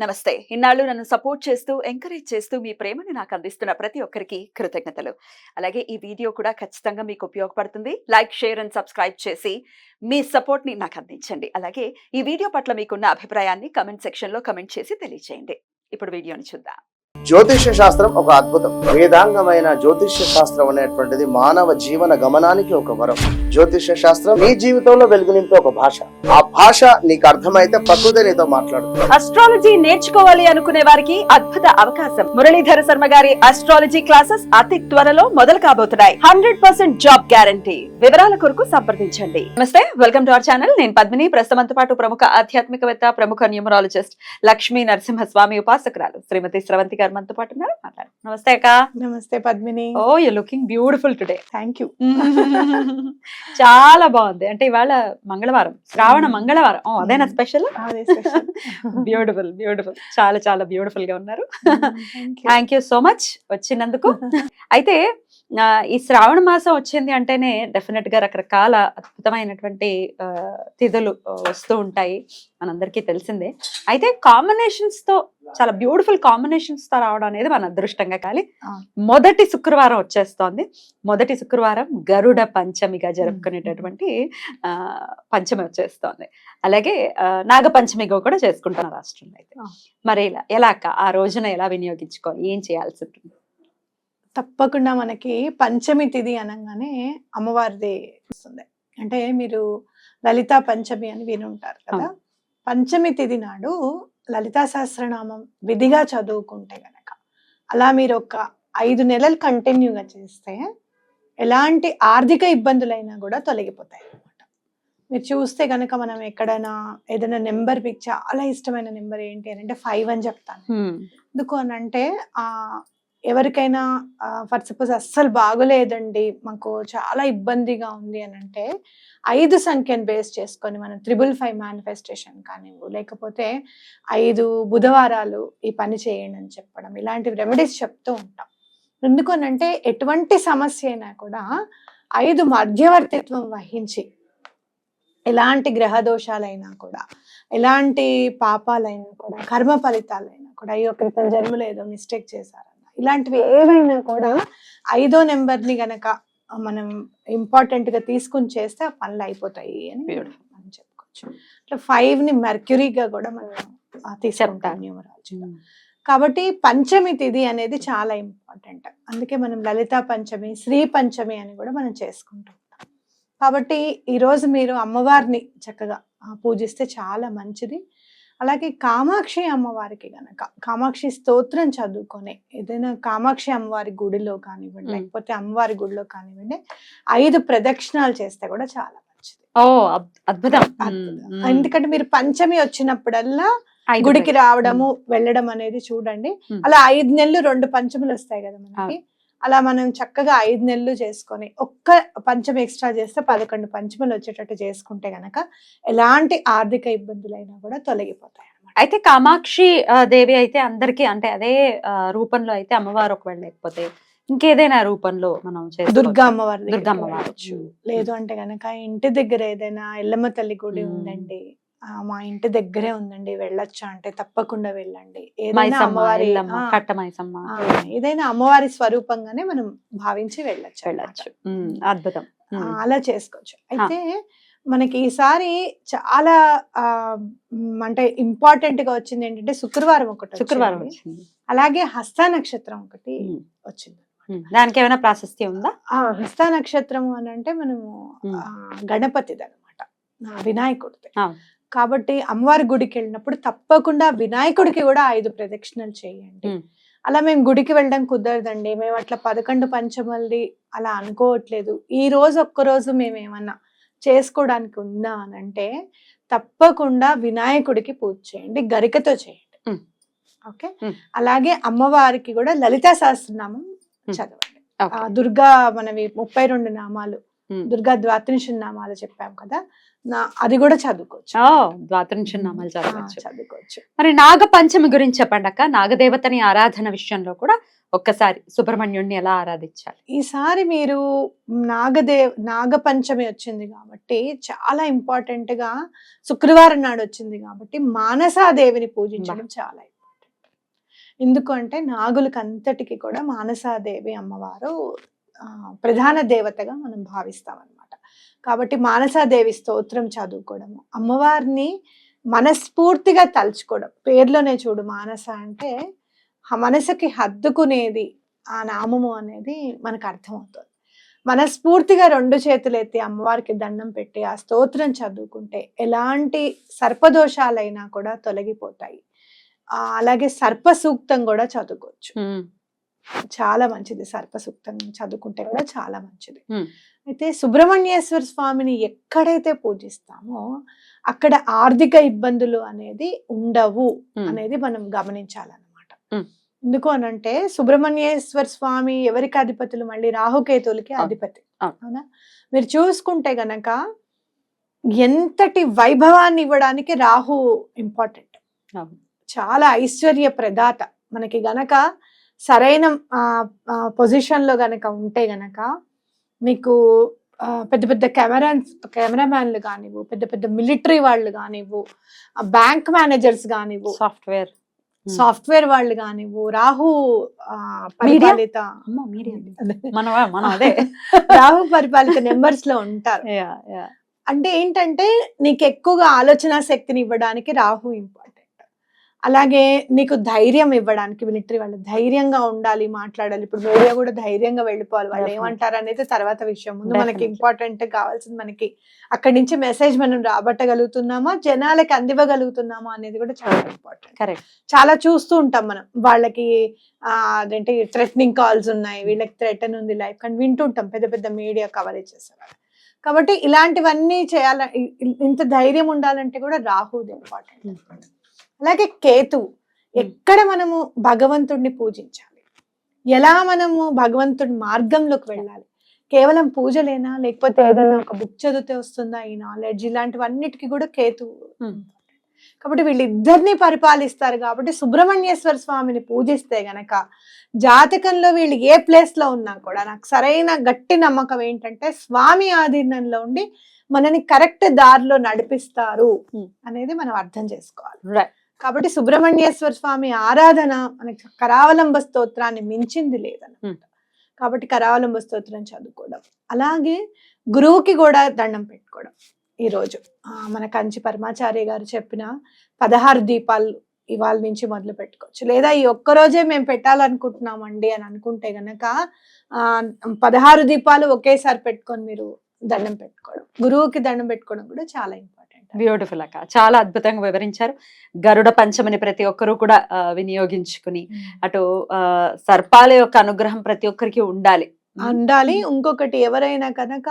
నమస్తే. ఇన్నాళ్ళు నన్ను సపోర్ట్ చేస్తూ, ఎంకరేజ్ చేస్తూ మీ ప్రేమని నాకు అందిస్తున్న ప్రతి ఒక్కరికి కృతజ్ఞతలు. అలాగే ఈ వీడియో కూడా ఖచ్చితంగా మీకు ఉపయోగపడుతుంది. లైక్, షేర్ అండ్ సబ్స్క్రైబ్ చేసి మీ సపోర్ట్‌ని నాకు అందించండి. అలాగే ఈ వీడియో పట్ల మీకున్న అభిప్రాయాన్ని కామెంట్ సెక్షన్‌లో కామెంట్ చేసి తెలియజేయండి. ఇప్పుడు వీడియోని చూద్దాం. జ్యోతిష్య శాస్త్రం ఒక అద్భుతం. వేదాంగమైన జ్యోతిష్య శాస్త్రం అనేటువంటిది మానవ జీవన గమనానికి ఒక వరం. జ్యోతిష్య శాస్త్రం నీ జీవితంలో వెలుగునింపే ఒక భాష. ఆ భాష నీకు అర్థమైతే ప్రకృతి నీతో మాట్లాడుతుంది. అస్ట్రాలజీ నేర్చుకోవాలి అనుకునే వారికి అద్భుత అవకాశం. మురళీధర శర్మ గారి అస్ట్రాలజీ క్లాసెస్ అతి త్వరలో మొదలు కాబోతున్నాయి. 100% జాబ్ గ్యారంటీ. వివరాల కొరకు సంప్రదించండి. నమస్తే, వెల్కమ్ టు అవర్ ఛానల్. నేను పద్మిని. ప్రస్తుతంతో పాటు ప్రముఖ ఆధ్యాత్మికవేత్త, ప్రముఖ న్యూమరాలజిస్ట్ లక్ష్మీ నరసింహస్వామి ఉపాసకురాలు శ్రీమతి స్రవంతి గారు మనతో పాటు ఉన్నారు. మాట్లాడు. నమస్తే అక్క. నమస్తే Padmini. Oh, you looking beautiful today. Thank you. చాలా బాగుంది. అంటే ఇవాళ మంగళవారం, శ్రావణ మంగళవారం. అదేనా స్పెషల్? Beautiful beautiful. చాలా చాలా బ్యూటిఫుల్ గా ఉన్నారు. థ్యాంక్ యూ సో మచ్ వచ్చినందుకు. అయితే ఈ శ్రావణ మాసం వచ్చింది అంటేనే డెఫినెట్ గా రకరకాల అద్భుతమైనటువంటి తిథులు వస్తూ ఉంటాయి, మనందరికీ తెలిసిందే. అయితే కాంబినేషన్స్ తో చాలా బ్యూటిఫుల్ కాంబినేషన్స్ తో రావడం అనేది మన అదృష్టంగా కాలి. మొదటి శుక్రవారం వచ్చేస్తోంది. మొదటి శుక్రవారం గరుడ పంచమిగా జరుపుకునేటటువంటి పంచమి వచ్చేస్తోంది. అలాగే నాగ పంచమిగా కూడా చేసుకుంటున్నారు రాష్ట్రంలో. అయితే మరి ఎలా అక్క ఆ రోజున ఎలా వినియోగించుకోవాలి, ఏం చేయాల్సి ఉంటుంది? తప్పకుండా మనకి పంచమి తిథి అనగానే అమ్మవారిది వస్తుంది. అంటే మీరు లలితా పంచమి అని విని ఉంటారు కదా. పంచమి తిథి నాడు లలితా సహస్రనామం విధిగా చదువుకుంటే గనక, అలా మీరు ఒక 5 నెలలు కంటిన్యూగా చేస్తే ఎలాంటి ఆర్థిక ఇబ్బందులైనా కూడా తొలగిపోతాయి అన్నమాట. మీరు చూస్తే గనక మనం ఎక్కడైనా ఏదైనా నెంబర్ మీకు చాలా ఇష్టమైన నెంబర్ ఏంటి అని అంటే 5 అని చెప్తాను. ఎందుకు అని అంటే ఎవరికైనా ఫర్ సపోజ్ అస్సలు బాగోలేదండి, మాకు చాలా ఇబ్బందిగా ఉంది అని అంటే 5 సంఖ్యను బేస్ చేసుకొని మనం 555 మేనిఫెస్టేషన్ కానివ్వు, లేకపోతే 5 బుధవారాలు ఈ పని చేయండి అని చెప్పడం, ఇలాంటి రెమెడీస్ చెప్తూ ఉంటాం. ఎందుకు అని అంటే ఎటువంటి సమస్య అయినా కూడా 5 మధ్యవర్తిత్వం వహించి, ఎలాంటి గ్రహ దోషాలైనా కూడా, ఎలాంటి పాపాలైనా కూడా, కర్మ ఫలితాలైనా కూడా, ఈ క్రితం జన్మలో ఏదో మిస్టేక్ చేశారన్న, ఇలాంటివి ఏవైనా కూడా 5వ నెంబర్ని గనక మనం ఇంపార్టెంట్ గా తీసుకుని చేస్తే ఆ పనులు అయిపోతాయి అని మనం చెప్పుకోవచ్చు. అట్లా 5ని మెర్క్యూరీగా కూడా మనం తీసుకుంటాం న్యూమరాలజీలో. కాబట్టి పంచమి తిథి అనేది చాలా ఇంపార్టెంట్. అందుకే మనం లలితా పంచమి, శ్రీ పంచమి అని కూడా మనం చేసుకుంటూ ఉంటాం. కాబట్టి ఈరోజు మీరు అమ్మవారిని చక్కగా పూజిస్తే చాలా మంచిది. అలాగే కామాక్షి అమ్మవారికి గనక కామాక్షి స్తోత్రం చదువుకొని ఏదైనా కామాక్షి అమ్మవారి గుడిలో కానివ్వండి, లేకపోతే అమ్మవారి గుడిలో కానివ్వండి 5 ప్రదక్షిణాలు చేస్తే కూడా చాలా మంచిది. ఓ, అద్భుతం. ఎందుకంటే మీరు పంచమి వచ్చినప్పుడల్లా గుడికి రావడము వెళ్ళడం అనేది చూడండి. అలా 5 నెలలు 2 పంచములు వస్తాయి కదా మనకి. అలా మనం చక్కగా 5 నెలలు చేసుకొని ఒక్క పంచమి ఎక్స్ట్రా చేస్తే 11 పంచములు వచ్చేటట్టు చేసుకుంటే గనక ఎలాంటి ఆర్థిక ఇబ్బందులైనా కూడా తొలగిపోతాయి అన్నమాట. అయితే కామాక్షి దేవి అయితే అందరికీ, అంటే అదే రూపంలో అయితే అమ్మవారు ఒకవేళ లేకపోతే ఇంకేదైనా రూపంలో మనం దుర్గా అమ్మవారు, దుర్గా అమ్మవారు లేదు అంటే గనక ఇంటి దగ్గర ఏదైనా ఎల్లమ్మ తల్లి గుడి ఉందండి, మా ఇంటి దగ్గరే ఉందండి, వెళ్ళొచ్చా అంటే తప్పకుండా వెళ్ళండి. ఏదైనా అమ్మవారి ఏదైనా అమ్మవారి స్వరూపంగానే మనం భావించి వెళ్ళొచ్చు. అద్భుతం. అలా చేసుకోవచ్చు. అయితే మనకి ఈసారి చాలా అంటే ఇంపార్టెంట్ గా వచ్చింది ఏంటంటే శుక్రవారం వచ్చింది. అలాగే హస్త నక్షత్రం ఒకటి వచ్చింది. దానికి ఏమైనా ప్రాశస్త్యం ఉందా? హస్త నక్షత్రం అని అంటే మనము గణపతిది అనమాట, వినాయకుడిది. కాబట్టి అమ్మవారి గుడికి వెళ్ళినప్పుడు తప్పకుండా వినాయకుడికి కూడా 5 ప్రదక్షిణలు చేయండి. అలా మేము గుడికి వెళ్ళడం కుదరదండి, మేము అట్లా 11 పంచమల్ది అలా అనుకోవట్లేదు, ఈ రోజు ఒక్కరోజు మేము ఏమన్నా చేసుకోవడానికి ఉందా అని అంటే తప్పకుండా వినాయకుడికి పూజ చేయండి, గరికతో చేయండి. ఓకే. అలాగే అమ్మవారికి కూడా లలితా సహస్రనామం చదవండి. దుర్గా మనవి 32 నామాలు, దుర్గా ద్వాత్రింశ నామాలు చెప్పాం కదా, అది కూడా చదువుకోవచ్చు. ద్వాత్రింశ నామాలు చదువుకోవచ్చు. మరి నాగ పంచమి గురించి చెప్పండి అక్క. నాగదేవతని ఆరాధన విషయంలో కూడా ఒక్కసారి సుబ్రహ్మణ్యుడిని ఎలా ఆరాధించాలి? ఈసారి మీరు నాగపంచమి వచ్చింది కాబట్టి చాలా ఇంపార్టెంట్ గా శుక్రవారం నాడు వచ్చింది కాబట్టి మానసాదేవిని పూజించడం చాలా ఇంపార్టెంట్. ఎందుకు అంటే నాగులకి అంతటికి కూడా మానసాదేవి అమ్మవారు ప్రధాన దేవతగా మనం భావిస్తాం అన్నమాట. కాబట్టి మానసాదేవి స్తోత్రం చదువుకోవడము, అమ్మవారిని మనస్ఫూర్తిగా తలుచుకోవడం. పేర్లోనే చూడు, మానస అంటే మనసుకి హద్దుకునేది ఆ నామము అనేది మనకు అర్థమవుతుంది. మనస్ఫూర్తిగా 2 చేతులు ఎత్తి అమ్మవారికి దండం పెట్టి ఆ స్తోత్రం చదువుకుంటే ఎలాంటి సర్పదోషాలైనా కూడా తొలగిపోతాయి. అలాగే సర్ప సూక్తం కూడా చదువుకోవచ్చు, చాలా మంచిది. సర్ప సూక్తం చదువుకుంటే కూడా చాలా మంచిది. అయితే సుబ్రహ్మణ్యేశ్వర స్వామిని ఎక్కడైతే పూజిస్తామో అక్కడ ఆర్థిక ఇబ్బందులు అనేది ఉండవు అనేది మనం గమనించాలన్నమాట. ఎందుకు అనంటే సుబ్రహ్మణ్యేశ్వర స్వామి ఎవరికి అధిపతులు? మళ్ళీ రాహుకేతులకి అధిపతి. అవునా? మీరు చూసుకుంటే గనక ఎంతటి వైభవాన్ని ఇవ్వడానికి రాహు ఇంపార్టెంట్. చాలా ఐశ్వర్య ప్రదాత. మనకి గనక సరైన పొజిషన్ లో గనక ఉంటే గనక మీకు పెద్ద పెద్ద కెమెరామ్యాన్లు కానివ్వు, పెద్ద పెద్ద మిలిటరీ వాళ్ళు కానివ్వు, బ్యాంక్ మేనేజర్స్ కానివ్వు, సాఫ్ట్వేర్ వాళ్ళు కానివ్వు, రాహు పరిపాలిత రాహు పరిపాలిత నెంబర్స్ లో ఉంటారు. అంటే ఏంటంటే నీకు ఎక్కువగా ఆలోచన శక్తిని ఇవ్వడానికి రాహు ఇంపార్టెంట్. అలాగే నీకు ధైర్యం ఇవ్వడానికి మిలిటరీ వాళ్ళు ధైర్యంగా ఉండాలి, మాట్లాడాలి. ఇప్పుడు మీడియా కూడా ధైర్యంగా వెళ్ళిపోవాలి, వాళ్ళు ఏమంటారు అనేది తర్వాత విషయం. ముందు మనకి ఇంపార్టెంట్ కావాల్సింది మనకి అక్కడి నుంచి మెసేజ్ మనం రాబట్టగలుగుతున్నామా, జనాలకి అందివ్వగలుగుతున్నామా అనేది కూడా చాలా ఇంపార్టెంట్. కరెక్ట్. చాలా చూస్తూ ఉంటాం మనం, వాళ్ళకి అదేంటి థ్రెటనింగ్ కాల్స్ ఉన్నాయి, వీళ్ళకి థ్రెటన్ ఉంది లైఫ్, కానీ వింటుంటాం పెద్ద పెద్ద మీడియా కవరేజ్ చేసేవాళ్ళు. కాబట్టి ఇలాంటివన్నీ చేయాల, ఇంత ధైర్యం ఉండాలంటే కూడా రాహుది ఇంపార్టెంట్. అలాగే కేతువు, ఎక్కడ మనము భగవంతుడిని పూజించాలి, ఎలా మనము భగవంతుడి మార్గంలోకి వెళ్ళాలి, కేవలం పూజలేనా, లేకపోతే ఏదైనా ఒక బుక్ చదివితే వస్తుందా ఈ నాలెడ్జ్, ఇలాంటివన్నిటికీ కూడా కేతువు. కాబట్టి వీళ్ళిద్దరిని పరిపాలిస్తారు. కాబట్టి సుబ్రహ్మణ్యేశ్వర స్వామిని పూజిస్తే గనక జాతకంలో వీళ్ళు ఏ ప్లేస్ లో ఉన్నా కూడా నాకు సరైన గట్టి నమ్మకం ఏంటంటే స్వామి ఆధీనంలో ఉండి మనని కరెక్ట్ దారిలో నడిపిస్తారు అనేది మనం అర్థం చేసుకోవాలి. కాబట్టి సుబ్రహ్మణ్యేశ్వర స్వామి ఆరాధన మనకి కరావలంబ స్తోత్రాన్ని మించింది లేదన్నమాట. కాబట్టి కరావలంబ స్తోత్రం చదువుకోవడం, అలాగే గురువుకి కూడా దండం పెట్టుకోవడం. ఈరోజు మన కంచి పరమాచార్య గారు చెప్పిన 16 దీపాలు ఇవాళ నుంచి మొదలు పెట్టుకోవచ్చు. లేదా ఈ ఒక్కరోజే మేము పెట్టాలనుకుంటున్నామండి అని అనుకుంటే గనక 16 దీపాలు ఒకేసారి పెట్టుకొని మీరు దండం పెట్టుకోవడం, గురువుకి దండం పెట్టుకోవడం కూడా చాలా ఇంపార్టెంట్. బ్యూటిఫుల్ అక్క, చాలా అద్భుతంగా వివరించారు. గరుడ పంచమిని ప్రతి ఒక్కరూ కూడా వినియోగించుకుని అటు సర్పాల యొక్క అనుగ్రహం ప్రతి ఒక్కరికి ఉండాలి. ఇంకొకటి, ఎవరైనా కనుక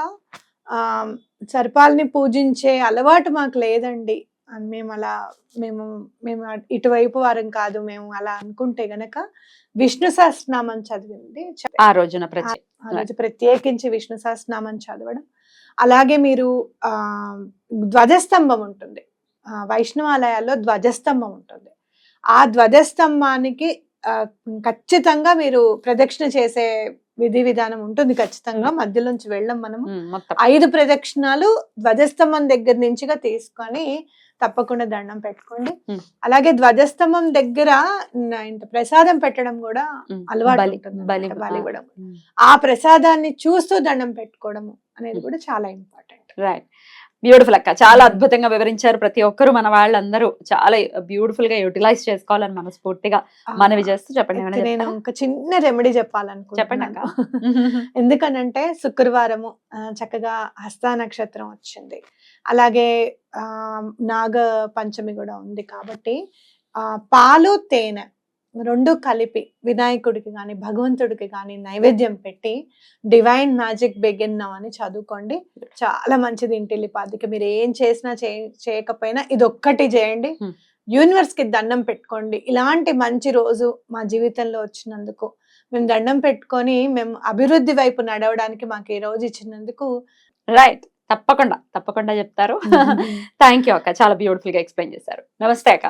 సర్పాలని పూజించే అలవాటు మాకు లేదండి, మేము ఇటువైపు వారం కాదు మేము అలా అనుకుంటే గనక విష్ణు సహస్రనామం చదివింది ఆ రోజున ప్రత్యేకించి విష్ణు సహస్రనామం చదవడం. అలాగే మీరు ధ్వజస్తంభం ఉంటుంది, వైష్ణవాలయాల్లో ధ్వజస్తంభం ఉంటుంది. ఆ ధ్వజస్తంభానికి ఖచ్చితంగా మీరు ప్రదక్షిణ చేసే విధి విధానం ఉంటుంది. ఖచ్చితంగా మధ్యలోంచి వెళ్ళం మనము 5 ప్రదక్షిణాలు ధ్వజస్తంభం దగ్గర నుంచిగా తీసుకొని తప్పకుండా దండం పెట్టుకోండి. అలాగే ధ్వజస్తంభం దగ్గర ఇంత ప్రసాదం పెట్టడం కూడా అలవాటు ఉంటుంది, బలి ఇవ్వడం. ఆ ప్రసాదాన్ని చూస్తూ దండం పెట్టుకోవడం అనేది కూడా చాలా ఇంపార్టెంట్. రైట్, బ్యూటిఫుల్ అక్క, చాలా అద్భుతంగా వివరించారు. ప్రతి ఒక్కరు మన వాళ్ళందరూ చాలా బ్యూటిఫుల్ గా యూటిలైజ్ చేసుకోవాలని మనస్ఫూర్తిగా మనవి చేస్తూ చెప్పండి. నేను ఒక చిన్న రెమెడీ చెప్పాలనుకుంటున్నాను. ఎందుకనంటే శుక్రవారము చక్కగా హస్త నక్షత్రం వచ్చింది, అలాగే నాగ పంచమి కూడా ఉంది. కాబట్టి పాలు తేనె 2 కలిపి వినాయకుడికి కానీ భగవంతుడికి కానీ నైవేద్యం పెట్టి డివైన్ మ్యాజిక్ బిగిన్ నౌ అని చదువుకోండి. చాలా మంచిది. ఇంటిల్లిపాదికి మీరు ఏం చేసినా చేయకపోయినా ఇది ఒక్కటి చేయండి. యూనివర్స్ కి దండం పెట్టుకోండి. ఇలాంటి మంచి రోజు మా జీవితంలో వచ్చినందుకు మేము దండం పెట్టుకొని మేము అభివృద్ధి వైపు నడవడానికి మాకు ఈ రోజు ఇచ్చినందుకు. రైట్, తప్పకుండా చెప్తారు. థ్యాంక్ యూ అక్క, చాలా బ్యూటిఫుల్ గా ఎక్స్ప్లెయిన్ చేశారు. నమస్తే అక్క.